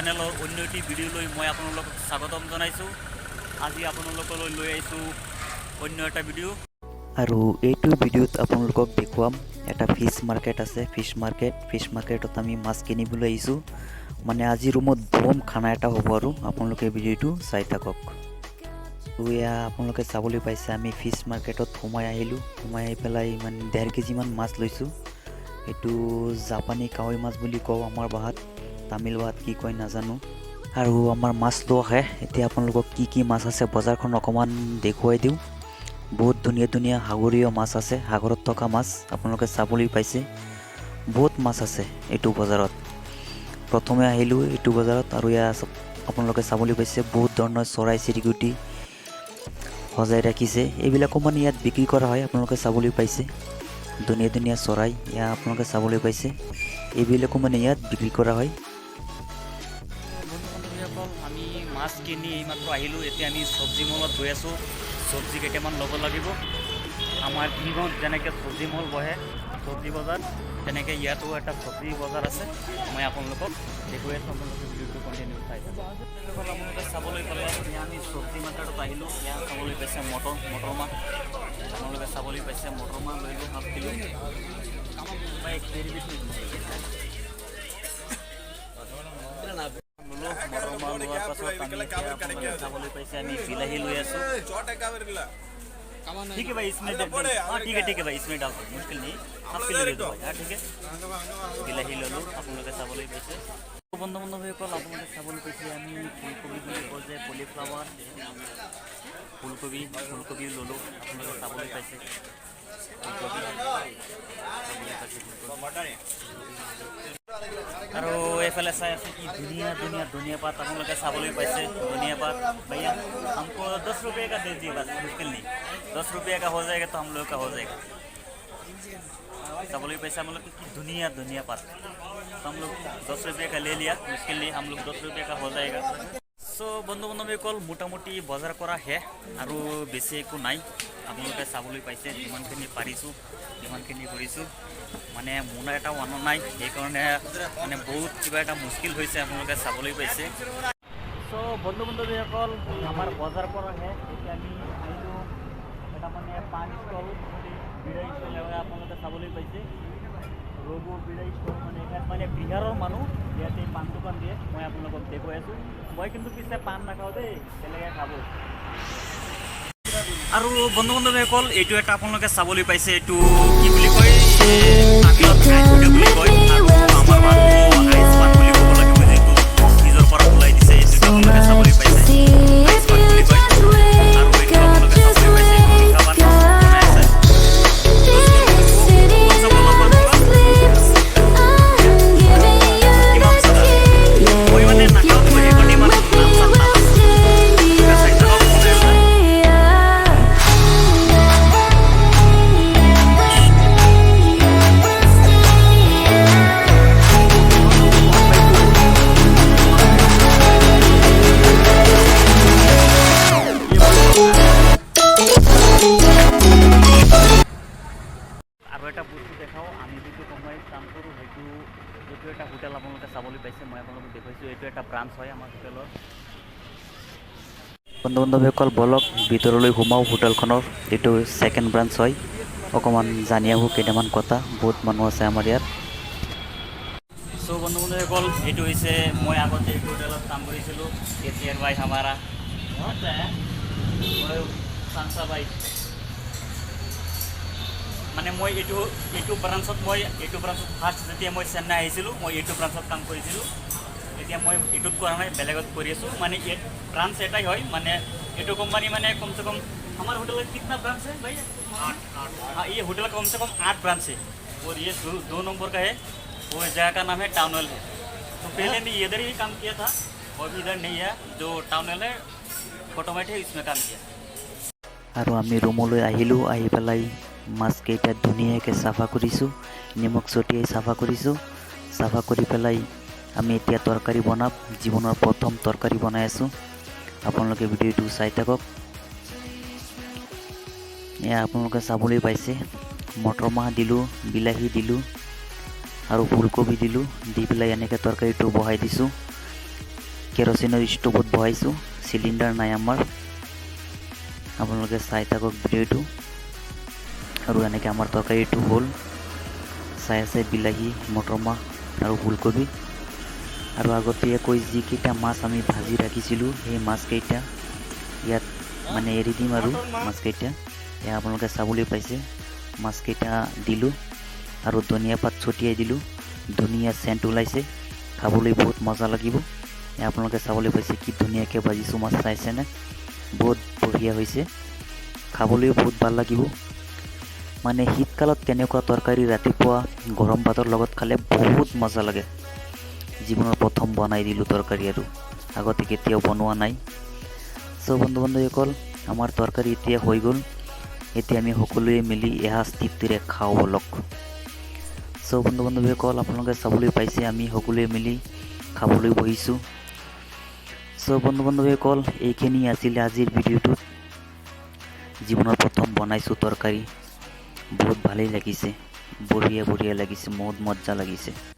চেনেলৰ অন্য এটি ভিডিঅ'লৈ মই আপোনালোকক স্বাগতম জনাইছোঁ। আজি আপোনালোকলৈ লৈ আহিছোঁ অন্য এটা ভিডিঅ'। আৰু এইটো ভিডিঅ'ত আপোনালোকক দেখুৱাম এটা ফিছ মাৰ্কেট আছে। ফিছ মাৰ্কেটত আমি মাছ কিনিবলৈ আহিছোঁ। মানে আজি ৰুমত বম খানা এটা হ'ব আৰু আপোনালোকে ভিডিঅ'টো চাই থাকক। এয়া আপোনালোকে চাবলৈ পাইছে আমি ফিছ মাৰ্কেটত সোমাই আহিলোঁ। সোমাই আহি পেলাই মানে 1.5 কেজিমান মাছ লৈছোঁ। এইটো জাপানী কাৱৈ মাছ বুলি কওঁ আমাৰ ভাষাত, তামিল ভাষাত কি কয় নাজানো। আৰু আমাৰ মাছ লোৱাহে এতিয়া আপোনালোকক কি মাছ আছে বজাৰখন অকণমান দেখুৱাই দিওঁ। বহুত ধুনীয়া ধুনীয়া সাগৰীয় মাছ আছে, সাগৰত থকা মাছ আপোনালোকে চাবলৈ পাইছে। বহুত মাছ আছে এইটো বজাৰত। প্ৰথমে আহিলোঁ এইটো বজাৰত আৰু ইয়াত আপোনালোকে চাবলৈ পাইছে বহুত ধৰণৰ চৰাই চিৰিকটি সজাই ৰাখিছে। এইবিলাকো মানে ইয়াত বিক্ৰী কৰা হয়, আপোনালোকে চাবলৈ পাইছে। ধুনীয়া ধুনীয়া চৰাই ইয়াত আপোনালোকে চাবলৈ পাইছে। এইবিলাকো মানে ইয়াত বিক্ৰী কৰা হয়। বন্ধুসকল, আমি মাছ কিনি এইমাত্ৰ আহিলোঁ। এতিয়া আমি চব্জি মলত গৈ আছোঁ। চব্জি কেইটামান ল'ব লাগিব। আমাৰ দিনত যেনেকৈ চব্জি মল বহে, চব্জি বজাৰ, তেনেকৈ ইয়াতো এটা চব্জি বজাৰ আছে। মই আপোনালোকক দেখুৱাই আছোঁ। আপোনালোকে ভিডিঅ'টো কণ্টিনিউ চাই থাকক। আপোনালোকে চাবলৈ পালে এতিয়া আমি চব্জি মাৰ্কেটত আহিলোঁ। ইয়াত চাবলৈ পাইছে মটৰ মাহ। আপোনালোকে চাবলৈ পাইছে মটৰ মাহ লৈ লওঁ 1/2 কিলো। মটৰ মাহ লোৱাৰ পাছত চাবলৈ পাইছে আমি বিলাহী লৈ আছোঁ। ठीक है भाई, इसमें हाँ ठीक है भाई, इसमें डाल दो, मुश्किल नहीं। 1/2 किलो ले दो भाई। हाँ ठीक है, বিলাহী ল'লোঁ। আপোনালোকে চাবলৈ পাইছে বন্ধুসকল, আপোনালোকে চাবলৈ পাইছে আমি ফুলকবি বুলি কওঁ যে কলিফ্লাৱাৰ, ফুলকবি ল'লোঁ। আপোনালোকে চাবলৈ পাইছে আৰু এইফালে চাই আছে কি ধুনীয়া ধুনীয়া ধনিয়া পাত আপোনালোকে চাবলৈ পাইছে। धनिया पात भैया हमको 10 रुपये का दे दीजिए, बस मुश्किल नहीं। 10 रुपये का हो जाएगा तो हम लोग का हो जाएगा। चावल पैसा हम लोग की धनिया पात तो हम लोग 10 रुपये का ले लिया, मुश्किल नहीं, हम लोग 10 रुपये का हो जाएगा। सो বন্ধুসকল মোটামুটি বজাৰ কৰা হে আৰু বেছি একো নাই। আপোনালোকে চাবলৈ পাইছে যিমানখিনি পাৰিছোঁ যিমানখিনি কৰিছোঁ। মানে মোনা এটাও অনা নাই, সেইকাৰণে মানে বহুত কিবা এটা মুস্কিল হৈছে। আপোনালোকে চাবলৈ পাইছে। সো বন্ধুসকল আমাৰ বজাৰ কৰা হে। এতিয়া আমি আহিলোঁ এটা মানে পান ষ্টল, বিড়াই ষ্টল আপোনালোকে চাবলৈ পাইছে। ৰঘু বিড়াই ষ্টল মানে ইয়াত মানে বিহাৰৰ মানুহ ইয়াতে পান দোকান দিয়ে। মই আপোনালোকক দেখুৱাই আছোঁ। মই কিন্তু পিছে পান নাখাওঁ দেই, বেলেগে খাব। আৰু বন্ধুসকল এইটো এটা আপোনালোকে চাবলৈ পাইছে, এইটো কি বুলি কয়, বুলি কয়। আৰু আমাৰ মানুহ আইচ পান বুলি ক'ব লাগিব, যিহেতু নিজৰ পৰা ওলাই দিছে। এইটো আপোনালোকে চাবলৈ পাইছে আইচ পান বুলি কয়। আৰু এইটো আপোনালোকে চাবলৈ পাইছে মিঠা পান বনাই আছে। মই মানে নাখাওঁ, সেইকাৰণে ইমান নাম চাম নাজানো। আৰু এটা বস্তু দেখাওঁ, আমি যিটো কোম্পানীত কাম কৰোঁ এইটো এটা হোটেল আপোনালোকে চাবলৈ পাইছে। মই আপোনালোকক দেখুৱাইছোঁ, এইটো এটা ব্ৰাঞ্চ হয় আমাৰ হোটেলৰ। বন্ধুসকল বলক ভিতৰলৈ সোমাওঁ হোটেলখনৰ। এইটো ছেকেণ্ড ব্ৰাঞ্চ হয়। অকণমান জানি আহোঁ কেইটামান কথা, বহুত মানুহ আছে আমাৰ ইয়াত। চ' বন্ধুসকল এইটো হৈছে মই আগতে এইটো হোটেলত কাম কৰিছিলোঁ। কেচিয়াৰ ভাই হামাৰা চাংচা ভাই। মানে মই এইটো ব্ৰাঞ্চত ফাৰ্ষ্ট যেতিয়া মই চেন্নাই আহিছিলোঁ, মই এইটো ব্ৰাঞ্চত কাম কৰিছিলোঁ। এতিয়া মই এইটোত কৰা নাই, বেলেগত কৰি আছোঁ। মানে ব্ৰাঞ্চ এটাই হয়, মানে এইটো কোম্পানী মানে কমচে কম আমাৰ হোটেলত कितना ब्रांच है भाई? 8। हाँ, ये होटल का कम से कम 8 ब्रांच है। और ये 2 नंबर का है, वो जगह का नाम है टाउनल है। तो पहले मैं इधर ही काम किया था, और इधर नहीं है जो टाउनल है, ऑटोमेटिक है, इसमें काम किया। আৰু আমি ৰুমলৈ আহিলোঁ। আহি পেলাই মাছকেইটা ধুনীয়াকৈ চাফা কৰিছোঁ, নিমখ ছটিয়াই চাফা কৰিছোঁ। চাফা কৰি পেলাই আমি এতিয়া তৰকাৰী বনাম। জীৱনৰ প্ৰথম তৰকাৰী বনাই আছোঁ। আপোনালোকে ভিডিঅ'টো চাই থাকক। এয়া আপোনালোকে চাবলৈ পাইছে মটৰ মাহ দিলোঁ, বিলাহী দিলোঁ আৰু ফুলকবি দিলোঁ। দি পেলাই এনেকৈ তৰকাৰীটো বহাই দিছোঁ। কেৰচিনৰ ষ্ট'ভত বহাইছোঁ, চিলিণ্ডাৰ নাই আমাৰ। আপোনালোকে চাই থাকক ভিডিঅ'টো। আৰু এনেকৈ আমাৰ তৰকাৰীটো হ'ল, চাই আছে বিলাহী, মটৰমাহ আৰু ফুলকবি। আৰু আগতীয়াকৈ যিকেইটা মাছ আমি ভাজি ৰাখিছিলোঁ সেই মাছকেইটা ইয়াত মানে এৰি দিম। আৰু মাছকেইটা এয়া আপোনালোকে চাবলৈ পাইছে, মাছকেইটা দিলোঁ আৰু ধনিয়া পাত ছটিয়াই দিলোঁ। ধুনীয়া চেণ্ট ওলাইছে, খাবলৈ বহুত মজা লাগিব। এয়া আপোনালোকে চাবলৈ পাইছে কি ধুনীয়াকৈ ভাজিছোঁ মাছ, চাইছেনে? বহুত বঢ়িয়া হৈছে, খাবলৈও বহুত ভাল লাগিব। মানে শীতকালত তেনেকুৱা তৰকাৰী ৰাতিপুৱা গৰম ভাতৰ লগত খালে বহুত মজা লাগে। জীৱনৰ প্ৰথম বনাই দিলোঁ তৰকাৰী, আৰু আগতে কেতিয়াও বনোৱা নাই। চ' বন্ধু বান্ধৱীসকল, আমাৰ তৰকাৰী এতিয়া হৈ গ'ল। এতিয়া আমি সকলোৱে মিলি এসাঁজ তৃপ্তিৰে খাওঁ বলক। চ' বন্ধু বান্ধৱীসকল, আপোনালোকে চাবলৈ পাইছে আমি সকলোৱে মিলি খাবলৈ বহিছোঁ। চ' বন্ধু বান্ধৱীসকল, এইখিনি আছিলে আজিৰ ভিডিঅ'টোত। জীৱনৰ প্ৰথম বনাইছোঁ তৰকাৰী, বহুত ভালেই লাগিছে, বঢ়িয়া লাগিছে, বহুত মজা লাগিছে।